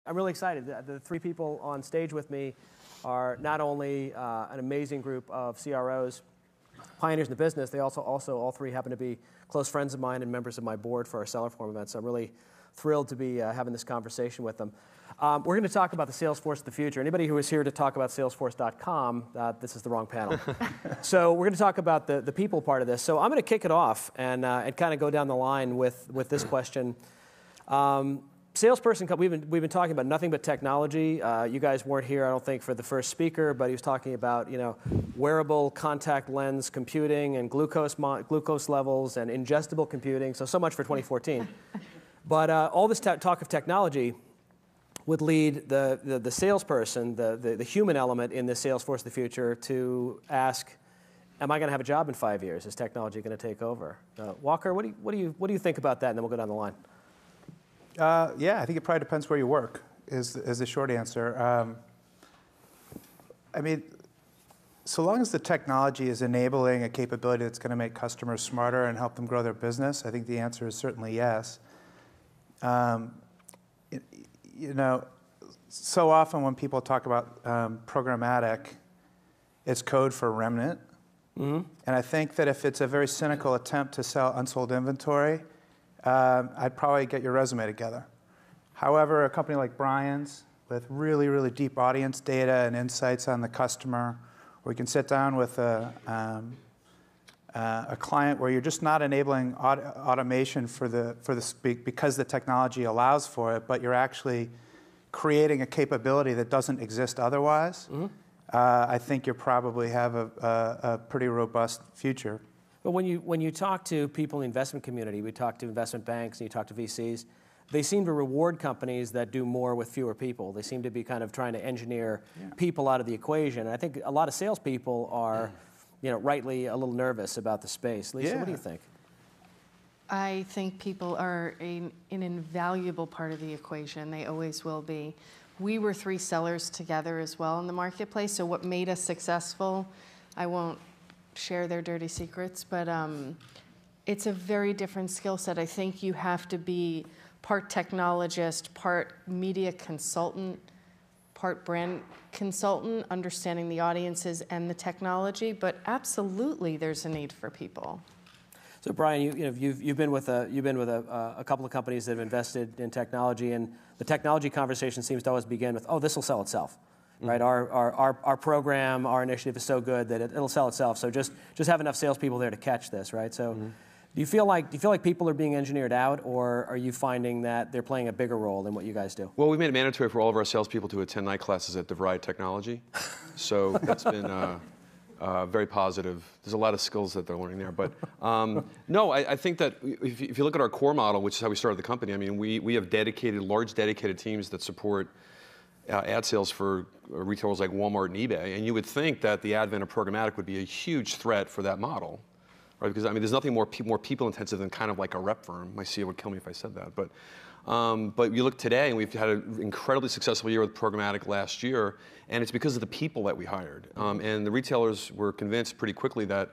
I'm really excited. The three people on stage with me are not only an amazing group of CROs, pioneers in the business, they also all three happen to be close friends of mine and members of my board for our Seller Forum event. So I'm really thrilled to be having this conversation with them. We're going to talk about the Salesforce of the future. Anybody who is here to talk about Salesforce.com, this is the wrong panel. So we're going to talk about the people part of this. So I'm going to kick it off and kind of go down the line with this question. Salesperson, we've been talking about nothing but technology. You guys weren't here, I don't think, for the first speaker, but he was talking about wearable contact lens computing and glucose levels and ingestible computing. So much for 2014. But all this talk of technology would lead the salesperson, the human element in the Salesforce of the future, to ask, am I going to have a job in 5 years? Is technology going to take over? Walker, what do you think about that? And then we'll go down the line. Yeah, I think it probably depends where you work, is the short answer. I mean, so long as the technology is enabling a capability that's going to make customers smarter and help them grow their business, I think the answer is certainly yes. So often when people talk about programmatic, it's code for remnant. Mm-hmm. And I think that if it's a very cynical attempt to sell unsold inventory, I'd probably get your resume together. However, a company like Brian's, with really, really deep audience data and insights on the customer, where you can sit down with a client where you're just not enabling automation because the technology allows for it, but you're actually creating a capability that doesn't exist otherwise. Mm-hmm. I think you probably have a pretty robust future. But when you talk to people in the investment community, we talk to investment banks and you talk to VCs, they seem to reward companies that do more with fewer people. They seem to be kind of trying to engineer people out of the equation. And I think a lot of salespeople are, rightly a little nervous about the space. Lisa, what do you think? I think people are an invaluable part of the equation. They always will be. We were three sellers together as well in the marketplace. So what made us successful, I won't share their dirty secrets, but it's a very different skill set. I think you have to be part technologist, part media consultant, part brand consultant, understanding the audiences and the technology, but absolutely there's a need for people. So Brian, you've been with a couple of companies that have invested in technology, and the technology conversation seems to always begin with, this will sell itself. Right, our program, our initiative is so good that it'll sell itself. So just have enough salespeople there to catch this, right? So, do you feel like people are being engineered out, or are you finding that they're playing a bigger role than what you guys do? Well, we made it mandatory for all of our salespeople to attend night classes at DeVry Technology, so that's been very positive. There's a lot of skills that they're learning there, but no, I think that if you look at our core model, which is how we started the company, I mean, we have large dedicated teams that support ad sales for retailers like Walmart and eBay, and you would think that the advent of programmatic would be a huge threat for that model, right? Because I mean, there's nothing more people intensive than kind of like a rep firm. My CEO would kill me if I said that, but you look today, and we've had an incredibly successful year with programmatic last year, and it's because of the people that we hired, and the retailers were convinced pretty quickly that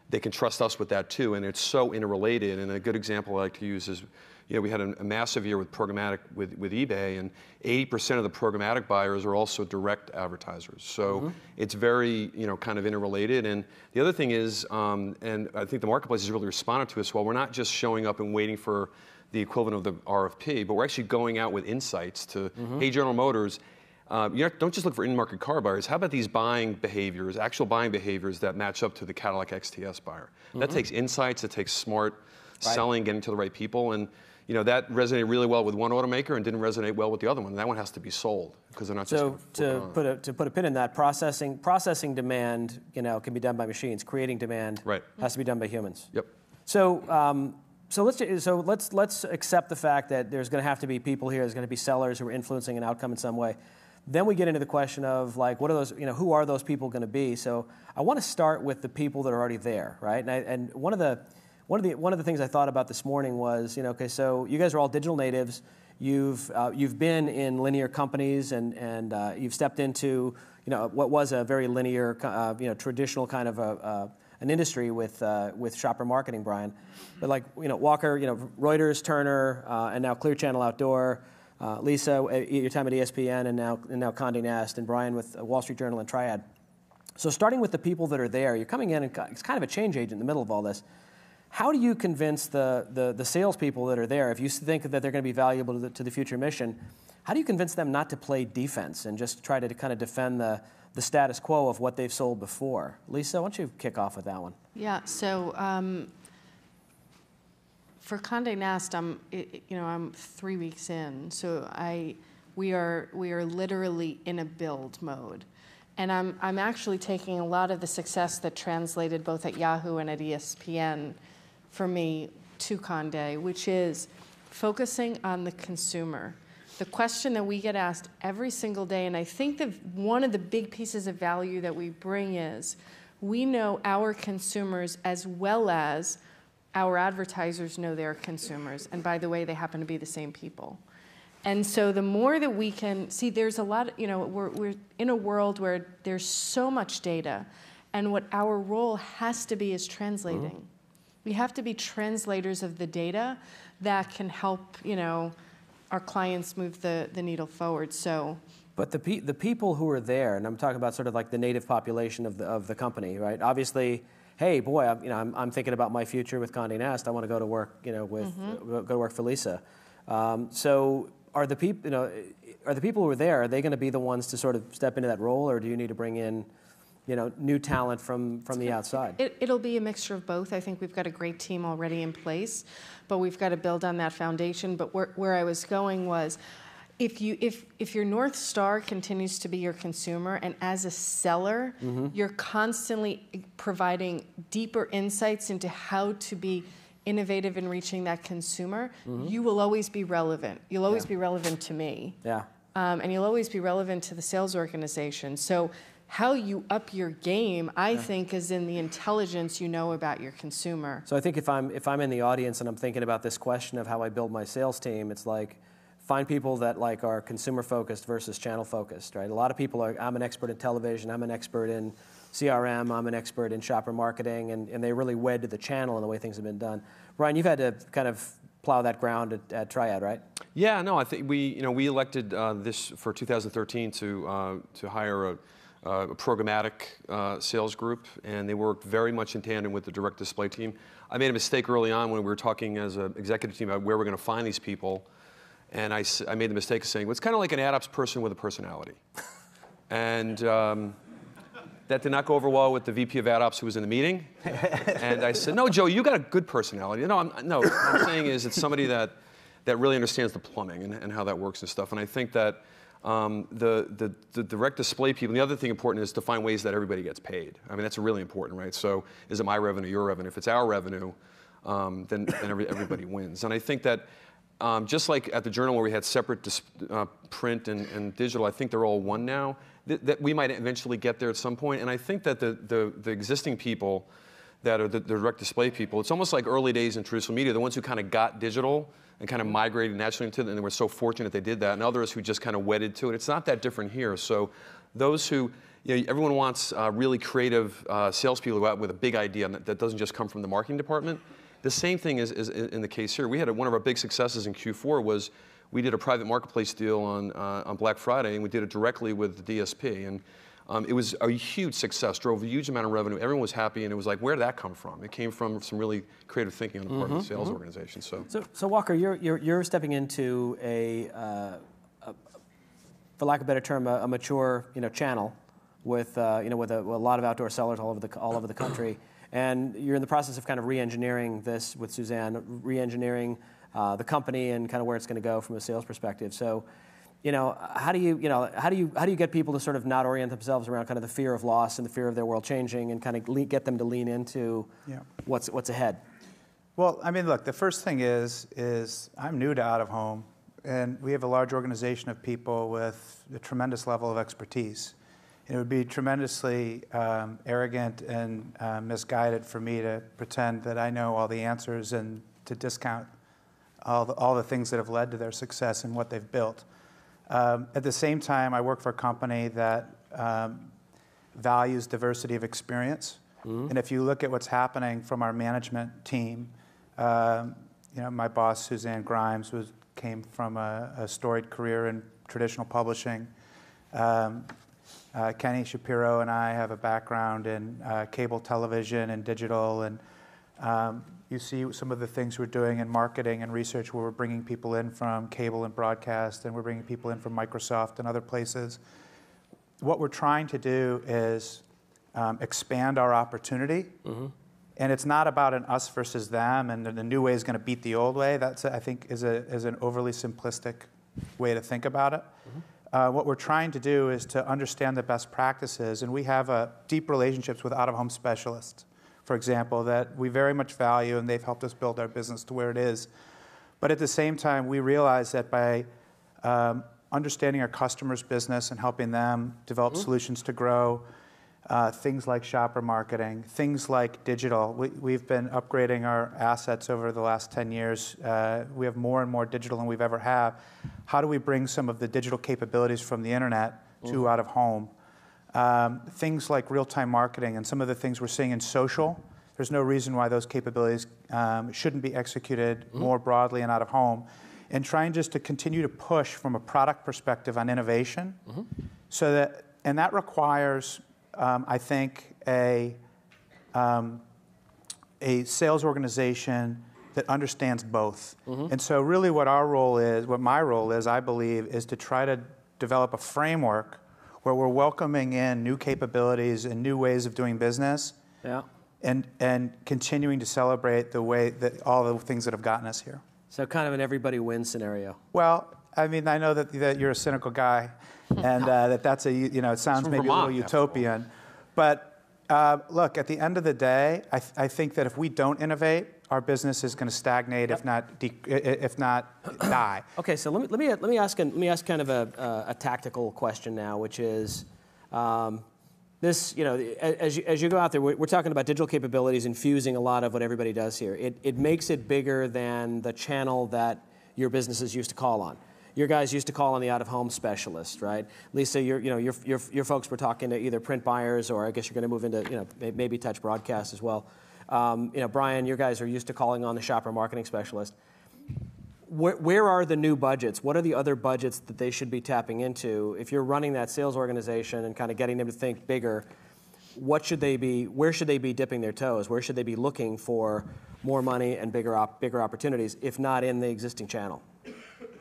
they can trust us with that too, and it's so interrelated. And a good example I like to use is, we had a massive year with programmatic with eBay, and 80% of the programmatic buyers are also direct advertisers. So it's very, kind of interrelated. And the other thing is, and I think the marketplace has really responded to us well, we're not just showing up and waiting for the equivalent of the RFP, but we're actually going out with insights to, hey, General Motors, don't just look for in-market car buyers. How about these actual buying behaviors that match up to the Cadillac XTS buyer? That takes insights, it takes smart selling, getting to the right people, and that resonated really well with one automaker and didn't resonate well with the other one. And that one has to be sold because they're not just. So to put a pin in that, processing demand, can be done by machines. Creating demand has to be done by humans. Yep. So let's accept the fact that there's going to have to be people here. There's going to be sellers who are influencing an outcome in some way. Then we get into the question of what are those? Who are those people going to be? So I want to start with the people that are already there, right? And one of the things I thought about this morning was, so you guys are all digital natives. You've been in linear companies and you've stepped into what was a very linear traditional kind of an industry with shopper marketing, Brian. But Walker, Reuters, Turner, and now Clear Channel Outdoor. Lisa, your time at ESPN and now Condé Nast, and Brian with Wall Street Journal and Triad. So starting with the people that are there, you're coming in and it's kind of a change agent in the middle of all this. How do you convince the salespeople that are there, if you think that they're going to be valuable to the future mission, how do you convince them not to play defense and just try to kind of defend the status quo of what they've sold before? Lisa, why don't you kick off with that one? Yeah, so for Condé Nast, I'm 3 weeks in, so we are literally in a build mode. And I'm actually taking a lot of the success that translated both at Yahoo and at ESPN for me to Condé, which is focusing on the consumer. The question that we get asked every single day, and I think that one of the big pieces of value that we bring is we know our consumers as well as our advertisers know their consumers. And by the way, they happen to be the same people. And so the more that we can see, there's a lot, we're in a world where there's so much data, and what our role has to be is translating. Mm-hmm. We have to be translators of the data that can help, our clients move the needle forward. So, but the people who are there, and I'm talking about sort of like the native population of the company, right? Obviously, hey, boy, I'm thinking about my future with Condé Nast. I want to go to work, go to work for Lisa. So, are the people, who are there? Are they going to be the ones to sort of step into that role, or do you need to bring in, new talent from the outside? It'll be a mixture of both. I think we've got a great team already in place, but we've got to build on that foundation. But where I was going was, if your North Star continues to be your consumer, and as a seller, mm-hmm. you're constantly providing deeper insights into how to be innovative in reaching that consumer, mm-hmm. you will always be relevant. You'll always be relevant to me. Yeah. And you'll always be relevant to the sales organization. So how you up your game, I think, is in the intelligence you know about your consumer. So I think if I'm in the audience and I'm thinking about this question of how I build my sales team, it's like find people that are consumer focused versus channel focused, right? A lot of people are, I'm an expert in television, I'm an expert in CRM, I'm an expert in shopper marketing, and they really wed to the channel and the way things have been done. Brian, you've had to kind of plow that ground at Triad, right? Yeah, no, I think we elected this for 2013 to hire a programmatic sales group, and they worked very much in tandem with the direct display team. I made a mistake early on when we were talking as an executive team about where we're going to find these people, and I made the mistake of saying, well, it's kind of like an ad ops person with a personality. And that did not go over well with the VP of ad ops who was in the meeting. And I said, no, Joe, you got a good personality. No, what I'm saying is it's somebody that really understands the plumbing and how that works and stuff. And I think that the direct display people, and the other thing important is to find ways that everybody gets paid. I mean, that's really important, right? So is it my revenue, your revenue? If it's our revenue, then everybody wins. And I think that just like at the Journal where we had separate print and digital, I think they're all one now. That we might eventually get there at some point. And I think that the existing people that are the direct display people, it's almost like early days in traditional media, the ones who kind of got digital and kind of migrated naturally into it, and they were so fortunate they did that, and others who just kind of wedded to it. It's not that different here. So those who, everyone wants really creative salespeople who go out with a big idea that doesn't just come from the marketing department. The same thing is in the case here. We had one of our big successes in Q4 was we did a private marketplace deal on Black Friday, and we did it directly with the DSP. And it was a huge success, drove a huge amount of revenue. Everyone was happy, and it was like, where did that come from? It came from some really creative thinking on the part of the sales organization. So Walker, you're stepping into for lack of a better term, a mature channel with with a lot of outdoor sellers all over the country, and you're in the process of kind of re-engineering this with Suzanne, re-engineering the company and kind of where it's going to go from a sales perspective. So, how do you get people to sort of not orient themselves around kind of the fear of loss and the fear of their world changing, and kind of get them to lean into what's ahead? Well, I mean, look, the first thing is I'm new to out of home, and we have a large organization of people with a tremendous level of expertise. And it would be tremendously arrogant and misguided for me to pretend that I know all the answers and to discount all the things that have led to their success and what they've built. At the same time, I work for a company that values diversity of experience. And if you look at what's happening from our management team, my boss, Suzanne Grimes, came from a storied career in traditional publishing. Kenny Shapiro and I have a background in cable television and digital, and you see some of the things we're doing in marketing and research where we're bringing people in from cable and broadcast, and we're bringing people in from Microsoft and other places. What we're trying to do is expand our opportunity. And it's not about an us versus them, and the new way is going to beat the old way. That's, I think, is an overly simplistic way to think about it. What we're trying to do is to understand the best practices, and we have deep relationships with out-of-home specialists, for example, that we very much value, and they've helped us build our business to where it is. But at the same time, we realize that by understanding our customers' business and helping them develop solutions to grow, things like shopper marketing, things like digital. We've been upgrading our assets over the last 10 years. We have more and more digital than we've ever had. How do we bring some of the digital capabilities from the internet to out of home? Things like real-time marketing and some of the things we're seeing in social. There's no reason why those capabilities shouldn't be executed more broadly and out of home. And trying just to continue to push from a product perspective on innovation. So that, and that requires I think a sales organization that understands both. And so really what our role is, what my role is, I believe, is to try to develop a framework where we're welcoming in new capabilities and new ways of doing business, and continuing to celebrate the way that all the things that have gotten us here. So kind of an everybody wins scenario. Well, I mean, I know that you're a cynical guy, and that's a, it sounds maybe a little utopian. But look, at the end of the day, I think that if we don't innovate, our business is going to stagnate, if not die. Okay, so let me ask kind of a tactical question now, which is this. As you go out there, we're talking about digital capabilities infusing a lot of what everybody does here. It makes it bigger than the channel that your businesses used to call on. Your guys used to call on the out-of-home specialist, right? Lisa, your folks were talking to either print buyers, or I guess you're going to move into maybe touch broadcast as well. Brian, your guys are used to calling on the shopper marketing specialist. Where are the new budgets? What are the other budgets that they should be tapping into? If you're running that sales organization and kind of getting them to think bigger, what should they be? Where should they be dipping their toes? Where should they be looking for more money and bigger opportunities, if not in the existing channel?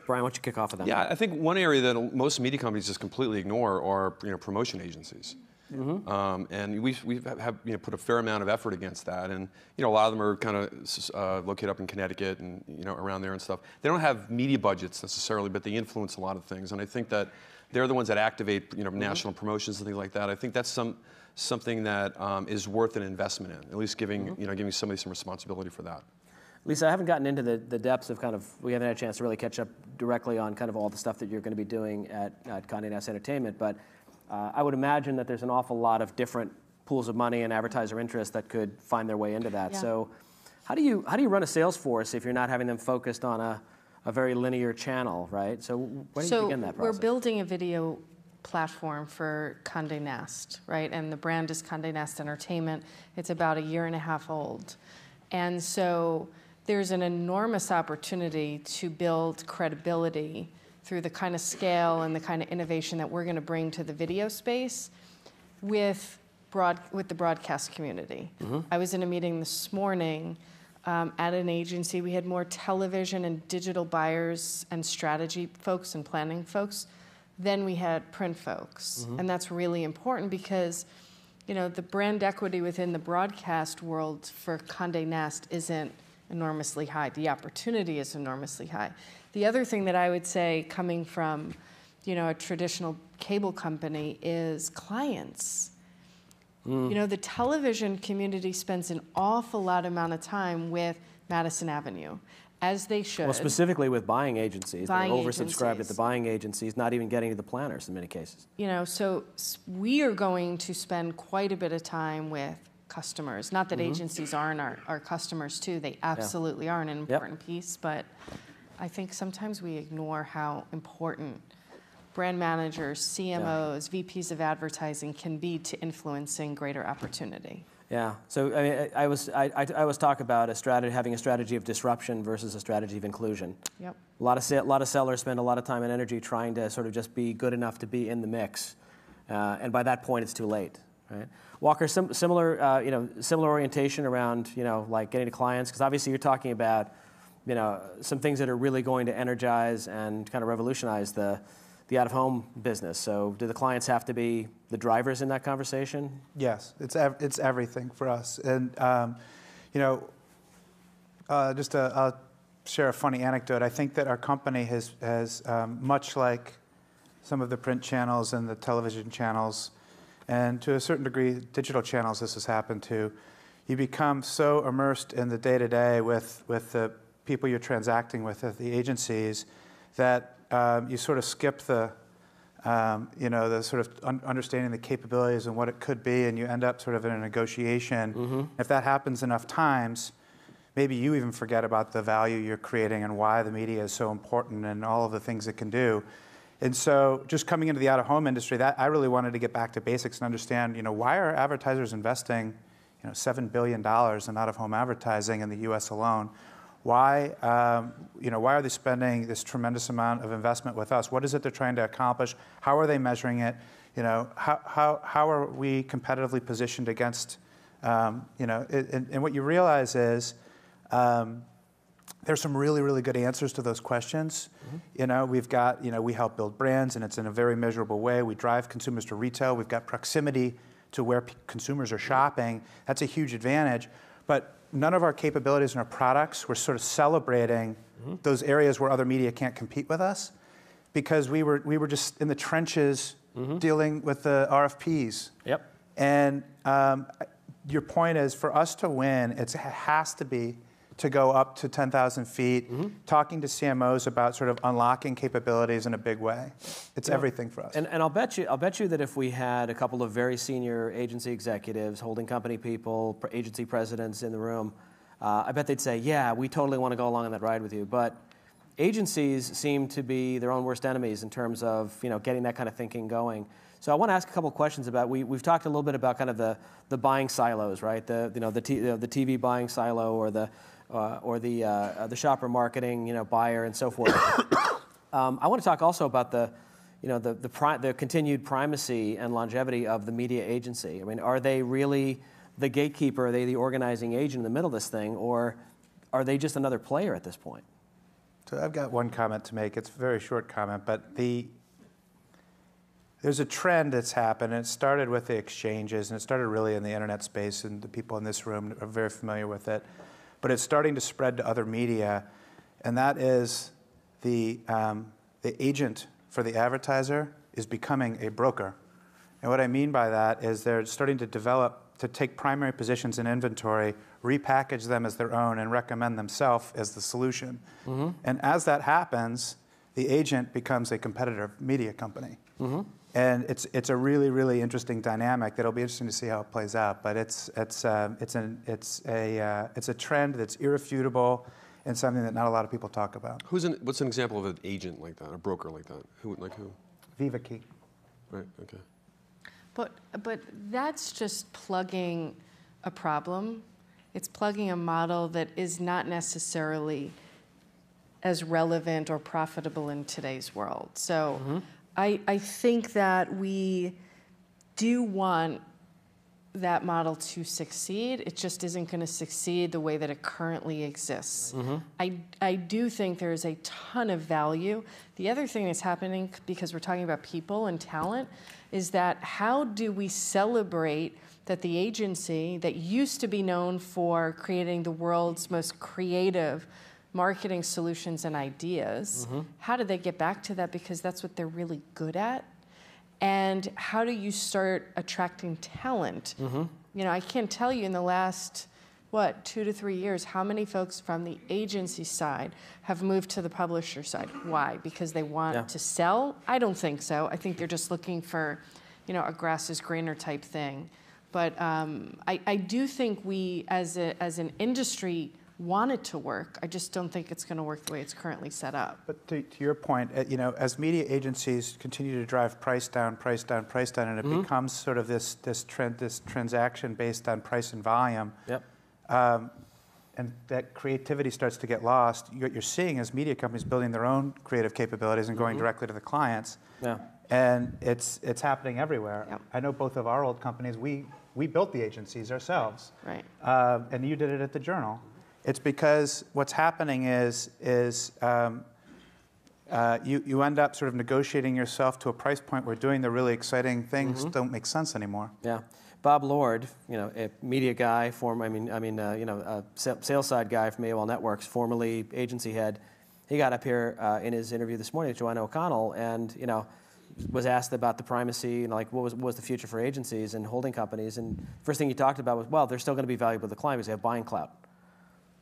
Brian, why don't you kick off with that? Yeah, I think one area that most media companies just completely ignore are promotion agencies. And we have put a fair amount of effort against that, and a lot of them are kind of located up in Connecticut and around there and stuff. They don't have media budgets necessarily, but they influence a lot of things, and I think that they're the ones that activate national promotions and things like that. I think that's something that is worth an investment in, at least giving giving somebody some responsibility for that. Lisa, I haven't gotten into the depths of we haven't had a chance to really catch up directly on kind of all the stuff that you're going to be doing at Condé Nast Entertainment, but I would imagine that there's an awful lot of different pools of money and advertiser interest that could find their way into that. Yeah. So how do you run a sales force if you're not having them focused on a very linear channel, right? So where do you begin that process? We're building a video platform for Condé Nast, right? And the brand is Condé Nast Entertainment. It's about 1.5 years old. And so there's an enormous opportunity to build credibility through the kind of scale and the kind of innovation that we're going to bring to the video space with the broadcast community. I was in a meeting this morning at an agency. We had more television and digital buyers and strategy folks and planning folks than we had print folks. And that's really important because the brand equity within the broadcast world for Condé Nast isn't enormously high. The opportunity is enormously high. The other thing that I would say, coming from a traditional cable company, is clients. The television community spends an awful lot amount of time with Madison Avenue, as they should. Well, specifically with buying agencies. They're oversubscribed at the buying agencies, not even getting to the planners in many cases. So we are going to spend quite a bit of time with customers. Not that agencies aren't our customers too. They absolutely are an important piece, but I think sometimes we ignore how important brand managers, CMOs, VPs of advertising can be to influencing greater opportunity. Yeah. So I mean, I always talk about having a strategy of disruption versus a strategy of inclusion. Yep. A lot of sellers spend a lot of time and energy trying to sort of just be good enough to be in the mix, and by that point, it's too late. Right? Walker, similar orientation around like getting to clients, because obviously you're talking about some things that are really going to energize and kind of revolutionize the out-of-home business. So do the clients have to be the drivers in that conversation? Yes, it's everything for us. And I'll share a funny anecdote. I think that our company has much like some of the print channels and the television channels, and to a certain degree, digital channels this has happened to. You become so immersed in the day-to-day with the people you're transacting with at the agencies that you sort of skip the sort of understanding the capabilities and what it could be, and you end up sort of in a negotiation. Mm-hmm. If that happens enough times, maybe you even forget about the value you're creating and why the media is so important and all of the things it can do. And so just coming into the out-of-home industry, that I really wanted to get back to basics and understand, why are advertisers investing, $7 billion in out-of-home advertising in the U.S. alone? Why are they spending this tremendous amount of investment with us? What is it they're trying to accomplish? How are they measuring it? How are we competitively positioned against, and what you realize is there's some really, really good answers to those questions. Mm-hmm. We've got, we help build brands, and it's in a very measurable way. We drive consumers to retail. We've got proximity to where consumers are shopping. That's a huge advantage. But none of our capabilities and our products, we're sort of celebrating mm-hmm. those areas where other media can't compete with us, because we were just in the trenches mm-hmm. dealing with the RFPs. Yep. And your point is, for us to win, it has to be to go up to 10,000 feet, mm-hmm. talking to CMOs about sort of unlocking capabilities in a big way. It's everything for us. And I'll bet you that if we had a couple of very senior agency executives, holding company people, agency presidents in the room, I bet they'd say, yeah, we totally want to go along on that ride with you. But agencies seem to be their own worst enemies in terms of getting that kind of thinking going. So I want to ask a couple of questions about. We've talked a little bit about kind of the buying silos, right? The TV buying silo, or the shopper marketing buyer and so forth. I want to talk also about the continued primacy and longevity of the media agency. I mean, are they really the gatekeeper? Are they the organizing agent in the middle of this thing, or are they just another player at this point? So I've got one comment to make. It's a very short comment, but there's a trend that's happened, and it started with the exchanges, and it started really in the internet space, and the people in this room are very familiar with it. But it's starting to spread to other media, and that is the agent for the advertiser is becoming a broker. And what I mean by that is they're starting to take primary positions in inventory, repackage them as their own, and recommend themselves as the solution. Mm-hmm. And as that happens, the agent becomes a competitor media company. Mm-hmm. And it's a really, really interesting dynamic that'll be interesting to see how it plays out. But it's a trend that's irrefutable and something that not a lot of people talk about. What's an example of an agent like that, a broker like that? Who? Viva Key. Right. Okay. But that's just plugging a problem. It's plugging a model that is not necessarily as relevant or profitable in today's world. So. Mm-hmm. I think that we do want that model to succeed. It just isn't going to succeed the way that it currently exists. Mm-hmm. I do think there is a ton of value. The other thing that's happening, because we're talking about people and talent, is that how do we celebrate that the agency that used to be known for creating the world's most creative marketing solutions and ideas, mm-hmm. how do they get back to that, because that's what they're really good at? And how do you start attracting talent? Mm-hmm. I can't tell you in the last, 2 to 3 years, how many folks from the agency side have moved to the publisher side. Why? Because they want to sell? I don't think so. I think they're just looking for, a grass is greener type thing. But I do think we, as an industry, want it to work. I just don't think it's going to work the way it's currently set up. But to your point, as media agencies continue to drive price down, and it becomes sort of this transaction based on price and volume, Yep. and that creativity starts to get lost, what you're seeing is media companies building their own creative capabilities and going directly to the clients. Yeah. And it's happening everywhere. Yep. I know both of our old companies, we built the agencies ourselves. Right. And you did it at the Journal. It's because what's happening is you end up sort of negotiating yourself to a price point where doing the really exciting things don't make sense anymore. Yeah. Bob Lord, a media guy, sales side guy from AOL Networks, formerly agency head, he got up here in his interview this morning with Joanna O'Connell, and was asked about the primacy and what was the future for agencies and holding companies, and first thing he talked about was, well, they're still going to be valuable to the client because they have buying clout.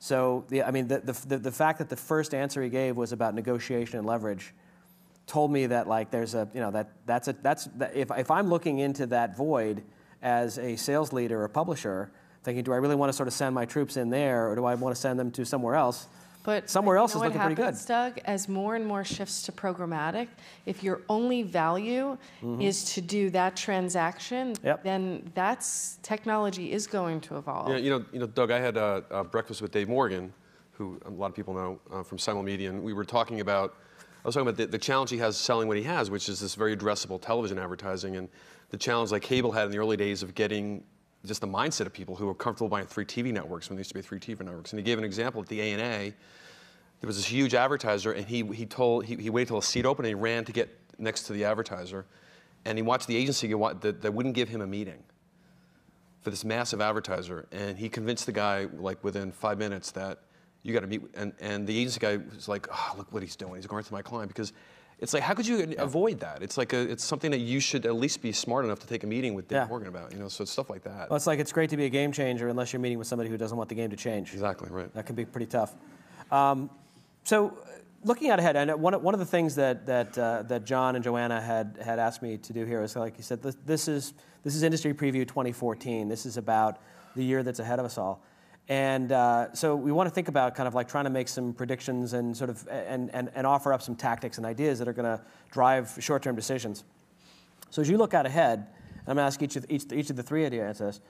So the fact that the first answer he gave was about negotiation and leverage told me that there's if I'm looking into that void as a sales leader or publisher, thinking, do I really want to sort of send my troops in there, or do I want to send them to somewhere else? But somewhere else is looking pretty good. Doug, as more and more shifts to programmatic, if your only value is to do that transaction, then technology is going to evolve. Yeah, Doug, I had a breakfast with Dave Morgan, who a lot of people know from Simul Media, and I was talking about the challenge he has selling what he has, which is this very addressable television advertising, and the challenge like cable had in the early days of getting just the mindset of people who were comfortable buying 3 TV networks when there used to be 3 TV networks. And he gave an example at the A&A. There was this huge advertiser, and he waited till a seat opened, and he ran to get next to the advertiser, and he watched the agency that wouldn't give him a meeting for this massive advertiser, and he convinced the guy within 5 minutes that you got to meet, and the agency guy was like, oh, look what he's doing, he's going to my client, because it's like, how could you avoid that? It's like it's something that you should at least be smart enough to take a meeting with Dave Morgan about, so it's stuff like that. Well, it's great to be a game changer unless you're meeting with somebody who doesn't want the game to change. Exactly, right. That can be pretty tough. So looking out ahead, I know one of the things that John and Joanna had asked me to do here is, like you said, this is Industry Preview 2014. This is about the year that's ahead of us all. And so we want to think about kind of trying to make some predictions and sort of and offer up some tactics and ideas that are going to drive short-term decisions. So as you look out ahead, I'm going to ask each of the three of you to answer this.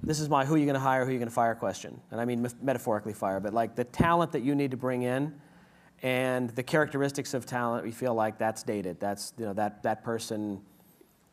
This is my who you going to hire, who you going to fire question. And I mean metaphorically fire, but the talent that you need to bring in and the characteristics of talent, we feel like that's dated. That's, that person,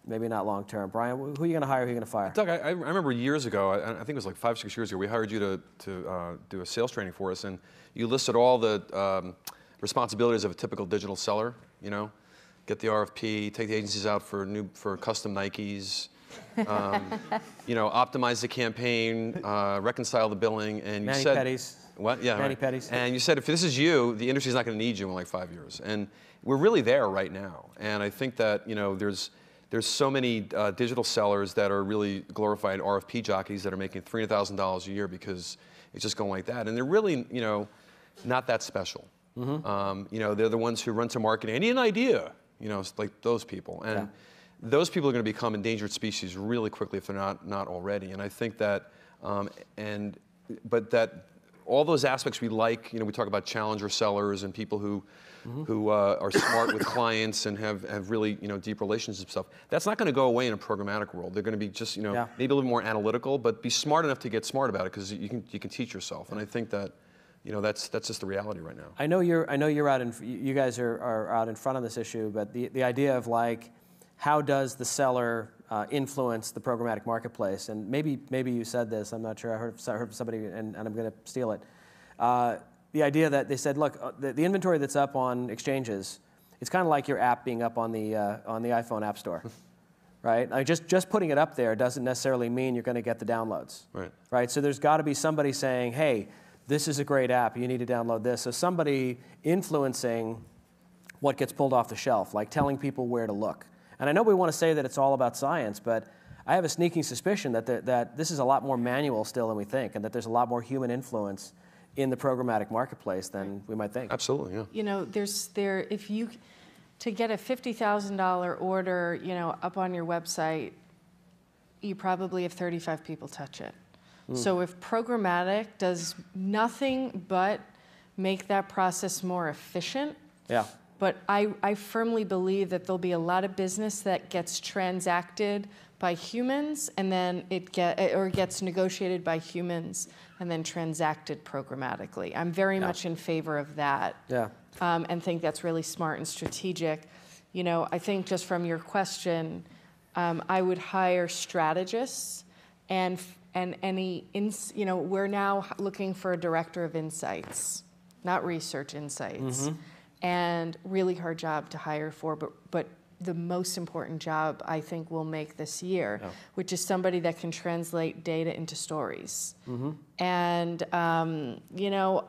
maybe not long term. Brian, who are you going to hire, who are you going to fire? Doug, I remember years ago, I think it was 5 or 6 years ago, we hired you to do a sales training for us, and you listed all the responsibilities of a typical digital seller, get the RFP, take the agencies out for custom Nikes, optimize the campaign, reconcile the billing, and you said Petties. What? Yeah, Manny right. Petties. And you said if this is you, the industry's not going to need you in 5 years, and we're really there right now. And I think that there's so many digital sellers that are really glorified RFP jockeys that are making $300,000 a year because it's just going like that, and they're really not that special. They're the ones who run to marketing. I need an idea. Like those people, and those people are going to become endangered species really quickly if they're not already. And I think that, but that all those aspects we like. We talk about challenger sellers and people who are smart with clients and have really deep relationships and stuff. That's not going to go away in a programmatic world. They're going to be just maybe a little more analytical, but be smart enough to get smart about it because you can teach yourself. And I think that. That's just the reality right now. I know you're out you guys are out in front of this issue, but the idea of how does the seller influence the programmatic marketplace? And maybe you said this. I'm not sure. I heard somebody, and I'm going to steal it. The idea that they said, look, the inventory that's up on exchanges, it's kind of like your app being up on the iPhone App Store, right? Just putting it up there doesn't necessarily mean you're going to get the downloads, right? So there's got to be somebody saying, hey, this is a great app, you need to download this. So somebody influencing what gets pulled off the shelf, like telling people where to look. And I know we want to say that it's all about science, but I have a sneaking suspicion that this is a lot more manual still than we think, and that there's a lot more human influence in the programmatic marketplace than we might think. Absolutely, yeah. To get a $50,000 order, up on your website, you probably have 35 people touch it. So if programmatic does nothing but make that process more efficient, Yeah. but I firmly believe that there'll be a lot of business that gets transacted by humans and then gets negotiated by humans and then transacted programmatically. I'm very much in favor of that. Yeah. And think that's really smart and strategic. You know, I think just from your question, I would hire strategists and we're now looking for a director of insights, not research insights. And really hard job to hire for, but the most important job I think we'll make this year, which is somebody that can translate data into stories. And you know,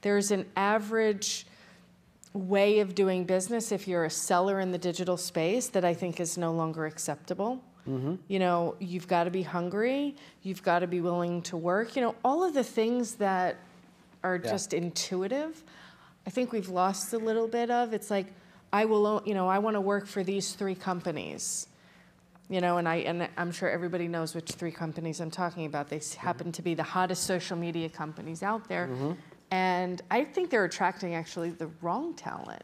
there's an average way of doing business if you're a seller in the digital space that I think is no longer acceptable. You know, you've got to be hungry, you've got to be willing to work. You know, all of the things that are just intuitive, I think we've lost a little bit of. It's like, I want to work for these 3 companies. You know, and I'm sure everybody knows which 3 companies I'm talking about. They happen to be the hottest social media companies out there. And I think they're attracting actually the wrong talent.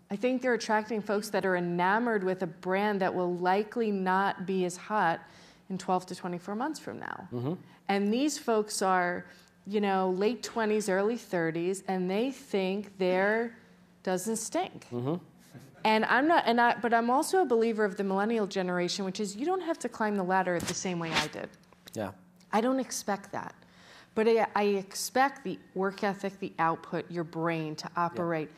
I think they're attracting folks that are enamored with a brand that will likely not be as hot in 12 to 24 months from now. And these folks are, you know, late 20s, early 30s, and they think their doesn't stink. And but I'm also a believer of the millennial generation, which is you don't have to climb the ladder the same way I did. Yeah. I don't expect that. But I expect the work ethic, the output, your brain to operate,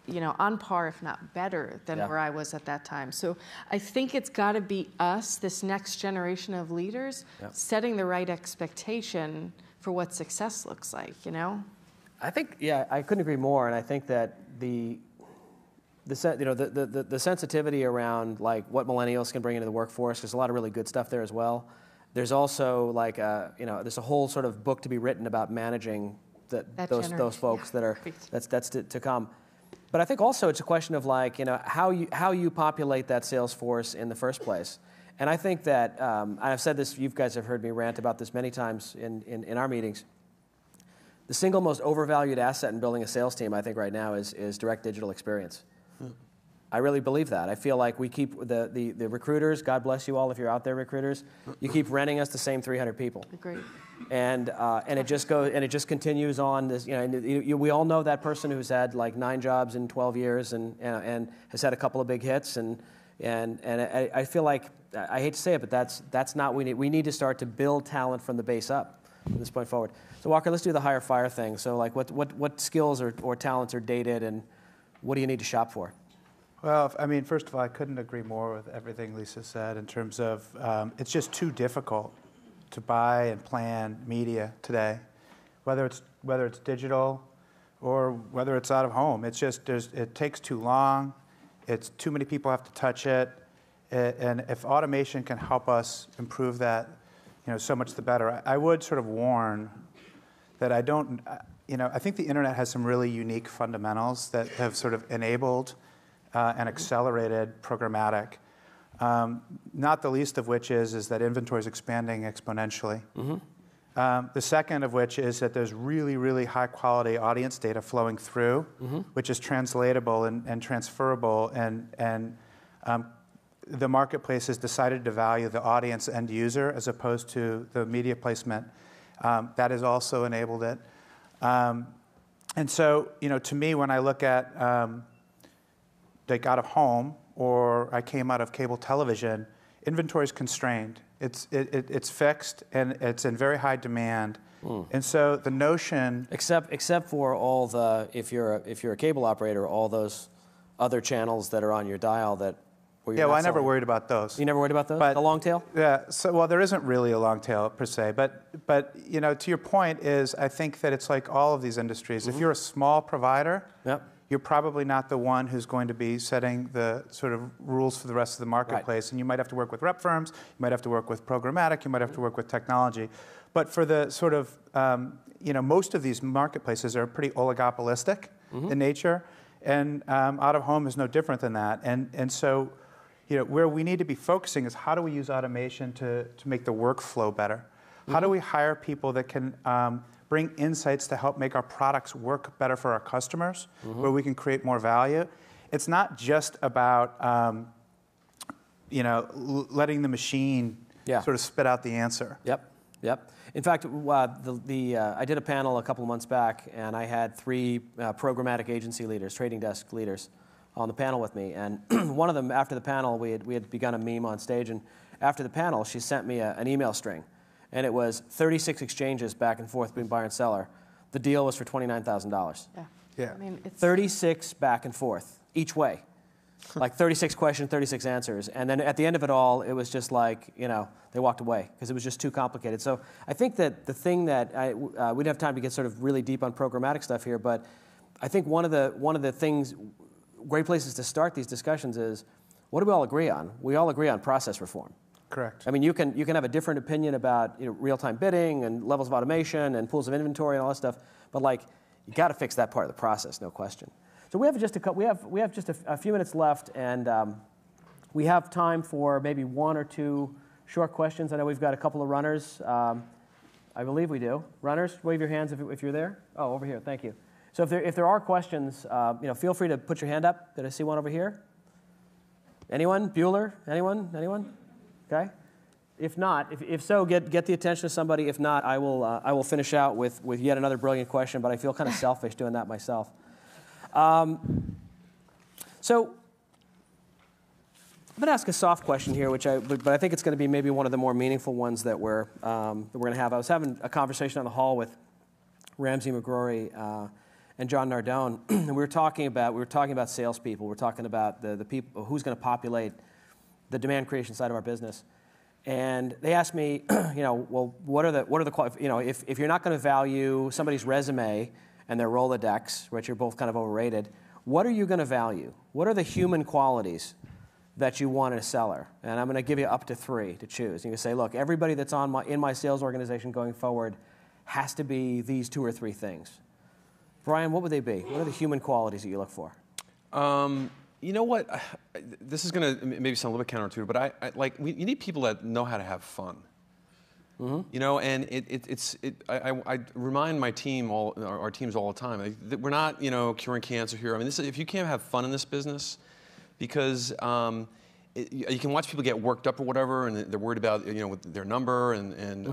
you know, on par, if not better than where I was at that time. So I think it's got to be us, this next generation of leaders, setting the right expectation for what success looks like, you know? I think, I couldn't agree more, and I think that the sensitivity around like what millennials can bring into the workforce, there's a lot of really good stuff there as well. There's also like there's a whole sort of book to be written about managing those folks that's to come. But I think also it's a question of like, you know, how you populate that sales force in the first place. And I think that, and I've said this, you guys have heard me rant about this many times in our meetings, the single most overvalued asset in building a sales team, I think right now, is direct digital experience. I really believe that. I feel like we keep the recruiters, God bless you all if you're out there, recruiters, you keep renting us the same 300 people. Agreed. And it just goes, and it just continues on. This, you know, and we all know that person who's had like 9 jobs in 12 years and has had a couple of big hits, and I feel like, I hate to say it, but that's not what we need. We need to start to build talent from the base up from this point forward. So Walker, let's do the hire fire thing. So like, what skills or talents are dated, and what do you need to shop for? Well, I mean, first of all, I couldn't agree more with everything Lisa said in terms of it's just too difficult to buy and plan media today, whether it's digital or whether it's out of home. It's just it takes too long. It's too many people have to touch it, and if automation can help us improve that, you know, so much the better. I would sort of warn that I think the internet has some really unique fundamentals that have sort of enabled and accelerated programmatic. Not the least of which is that inventory is expanding exponentially. The second of which is that there's really, really high quality audience data flowing through, which is translatable and transferable, and the marketplace has decided to value the audience end user as opposed to the media placement. That has also enabled it. And so, you know, to me, when I look at like out of home, or I came out of cable television, inventory is constrained. It's fixed, and it's in very high demand. And so the notion, except for all the, if you're a cable operator, all those other channels that are on your dial that. I never worried about those. You never worried about those? But, the long tail? Yeah. So, well, there isn't really a long tail per se, but you know, to your point is, I think that it's like all of these industries. If you're a small provider, you're probably not the one who's going to be setting the sort of rules for the rest of the marketplace. And you might have to work with rep firms, you might have to work with programmatic, you might have to work with technology. But for the sort of, you know, most of these marketplaces are pretty oligopolistic in nature, and out of home is no different than that. And so, where we need to be focusing is how do we use automation to make the workflow better? How do we hire people that can bring insights to help make our products work better for our customers, where we can create more value? It's not just about letting the machine sort of spit out the answer. Yep. In fact, I did a panel a couple of months back, and I had 3 programmatic agency leaders, trading desk leaders, on the panel with me. And one of them, after the panel, we had begun a meme on stage, and after the panel, she sent me an email string, and it was 36 exchanges back and forth between buyer and seller. The deal was for $29,000. Yeah. I mean, it's 36 back and forth, each way. Like 36 questions, 36 answers. And then at the end of it all, it was just like, they walked away because it was just too complicated. So I think that the thing that we don't have time to get sort of really deep on programmatic stuff here, but I think one of the things, great places to start these discussions is, what do we all agree on? We all agree on process reform. Correct. I mean, you can have a different opinion about real-time bidding and levels of automation and pools of inventory and all that stuff, but you got to fix that part of the process, no question. So we have just a few minutes left, and we have time for maybe 1 or 2 short questions. I know we've got a couple of runners. I believe we do. Runners, wave your hands if you're there. Oh, over here. Thank you. So if there are questions, feel free to put your hand up. Did I see one over here? Anyone? Bueller? Anyone? Okay. If not, if so, get the attention of somebody. If not, I will finish out with yet another brilliant question. But I feel kind of selfish doing that myself. So I'm going to ask a soft question here, but I think it's going to be maybe one of the more meaningful ones that we're going to have. I was having a conversation on the hall with Ramsey McGrory and John Nardone, and we were talking about salespeople. We're talking about the people who's going to populate the demand creation side of our business. And they asked me, well, what are the if you're not going to value somebody's resume and their Rolodex, right? You're both kind of overrated. What are you going to value? What are the human qualities that you want in a seller? And I'm going to give you up to 3 to choose. You can say, look, everybody that's in my sales organization going forward has to be these 2 or 3 things. Brian, what would they be? What are the human qualities that you look for? You know what? This is going to maybe sound a little bit counterintuitive, but you need people that know how to have fun. And I remind my team, our teams all the time, that we're not, curing cancer here. I mean, if you can't have fun in this business, because you can watch people get worked up or whatever, and they're worried about, with their number, and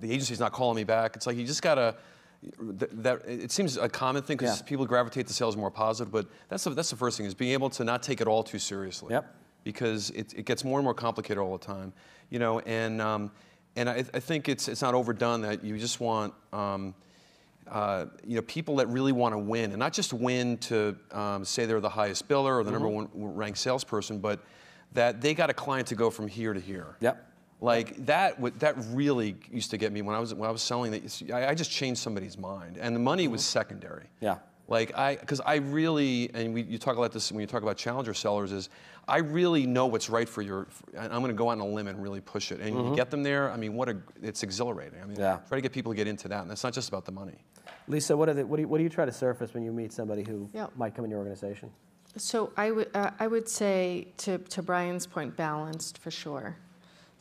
the agency's not calling me back. It's like you just gotta. It seems a common thing because people gravitate to sales more positive, but that's the first thing, is being able to not take it all too seriously. Yep. Because it gets more and more complicated all the time, and I think it's not overdone that you just want people that really want to win, and not just win to say they're the highest biller or the number 1 ranked salesperson, but that they got a client to go from here to here. Yep. Like that really used to get me when I was selling that. I just changed somebody's mind, and the money was secondary. Yeah. Because I really, and you talk about this when you talk about challenger sellers, is I really know what's right for and I'm going to go out on a limb and really push it. And you get them there, I mean, it's exhilarating. I mean, try to get people to get into that, and that's not just about the money. Lisa, what do you try to surface when you meet somebody who might come in your organization? So I would say, to Brian's point, balanced for sure.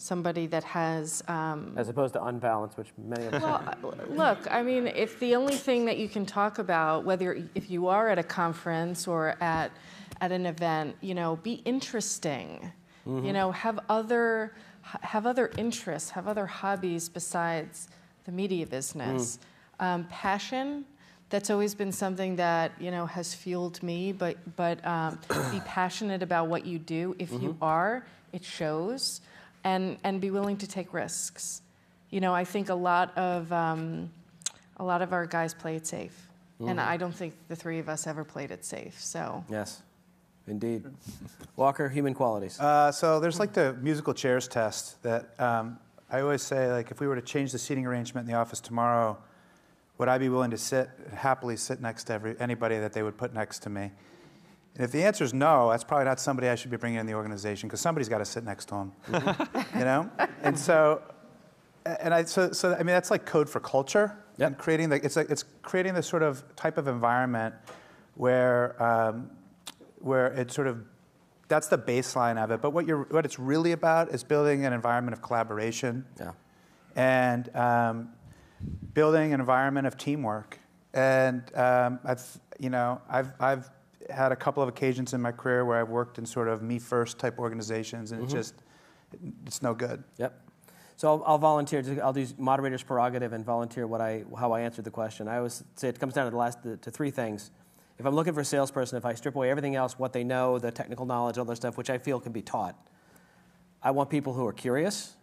Somebody that has... as opposed to unbalanced, which many of us have. Look, I mean, if the only thing that you can talk about, if you are at a conference or at an event, be interesting. Have other interests, have other hobbies besides the media business. Passion, that's always been something that, has fueled me, but be passionate about what you do. If you are, it shows. And be willing to take risks. I think a lot of our guys play it safe, and I don't think the 3 of us ever played it safe. So yes, indeed. Walker, human qualities. So there's the musical chairs test that I always say, if we were to change the seating arrangement in the office tomorrow, would I be willing to happily sit next to anybody that they would put next to me? And if the answer is no, that's probably not somebody I should be bringing in the organization, because somebody's got to sit next to them, And so I mean, that's like code for culture. Yep. And creating it's creating this sort of type of environment where it sort of that's the baseline of it. But what it's really about is building an environment of collaboration. Yeah. And building an environment of teamwork. And I've had a couple of occasions in my career where I've worked in sort of me first type organizations, and it's no good. Yep. So I'll volunteer. I'll do moderator's prerogative and volunteer how I answered the question. I always say it comes down to three things. If I'm looking for a salesperson, if I strip away everything else, what they know, the technical knowledge, all that stuff, which I feel can be taught, I want people who are curious,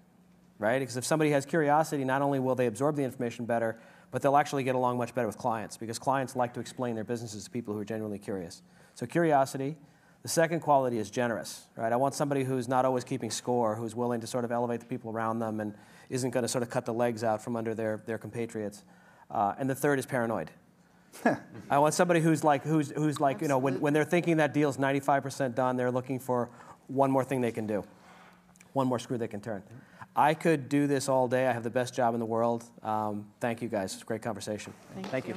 right? Because if somebody has curiosity, not only will they absorb the information better, but they'll actually get along much better with clients, because clients like to explain their businesses to people who are genuinely curious. So curiosity. The second quality is generous, right? I want somebody who's not always keeping score, who's willing to sort of elevate the people around them and isn't going to sort of cut the legs out from under their compatriots. And the third is paranoid. I want somebody who's like, when they're thinking that deal's 95% done, they're looking for one more thing they can do, one more screw they can turn. I could do this all day. I have the best job in the world. Thank you, guys. It's a great conversation. Thank you.